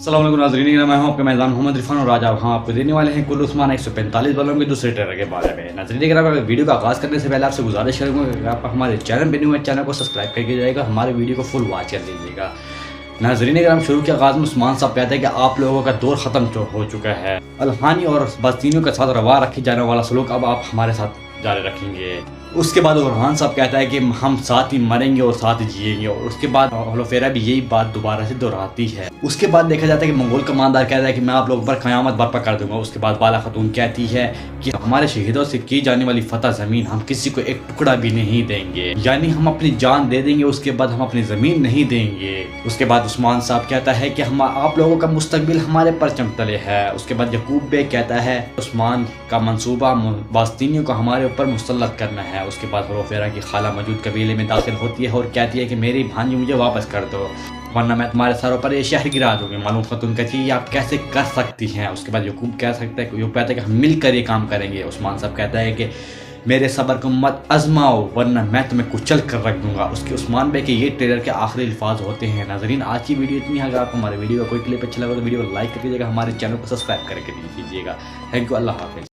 अस्सलाम वालेकुम नाज़रीन, मैं हूं आपका मेज़बान मोहम्मद इरफान और आज हम आपको देने वाले हैं कुल उस्मान 145 बलों के दूसरे ट्रेलर के बारे में। नाज़रीन, अगर वीडियो का आगाज़ करने से पहले आपसे गुजारिश करूँगा कि आप हमारे चैनल पर न्यू है, चैनल को सब्सक्राइब करके जाएगा, हमारे वीडियो को फुल वॉच कर लीजिएगा। नाज़रीन, अगर हम शुरू के आगाज़ में उस्मान साहब कहते हैं कि आप लोगों का दौर ख़त्म हो चुका है, अलहानी और बस्तीनियों के साथ रवा रखी जाने वाला सलूक अब आप हमारे साथ जारी रखेंगे। उसके बाद बुरहान साहब कहता है कि हम साथ ही मरेंगे और साथ ही जिएंगे, और उसके बाद होलोफेरा भी यही बात दोबारा से दोहराती है। उसके बाद देखा जाता है कि मंगोल कमांडर कहता है कि मैं आप लोगों पर क़यामत बर्पा कर दूंगा। उसके बाद बाला खातून कहती है कि हमारे शहीदों से की जाने वाली फतह ज़मीन हम किसी को एक टुकड़ा भी नहीं देंगे, यानी हम अपनी जान दे देंगे, उसके बाद हम अपनी ज़मीन नहीं देंगे। उसके बाद उस्मान साहब कहता है कि हम आप लोगों का मुस्तकबिल हमारे परचम तले है। उसके बाद यकूब बेग कहता है उस्मान का मंसूबा बास्तीनियों को हमारे ऊपर मुसल्लत करना है। उसके बाद होलोफेरा की खाला मौजूद कबीले में दाखिल होती है और कहती है कि मेरी भांजी मुझे वापस कर दो, वरना मैं तुम्हारे सरों पर ये शहर गिरा दूंगी। मालूम खातून कहती है ये आप कैसे कर सकती हैं। उसके बाद यकूब कहता है कि हम मिलकर ये काम करेंगे। उस्मान साहब कहता है कि मेरे सब्र को मत आजमाओ, वरना मैं तुम्हें कुचल कर रख दूंगा। उसके उस्मान बे के ये ट्रेलर के आखिरी अल्फाज होते हैं। नाज़रीन, आज की वीडियो इतनी है। अगर आपको हमारे वीडियो का कोई क्लिप अच्छा लगा तो वीडियो को लाइक कर दीजिएगा, हमारे चैनल को सब्सक्राइब करके दीजिएगा। थैंक यू, अल्लाह हाफ़िज़।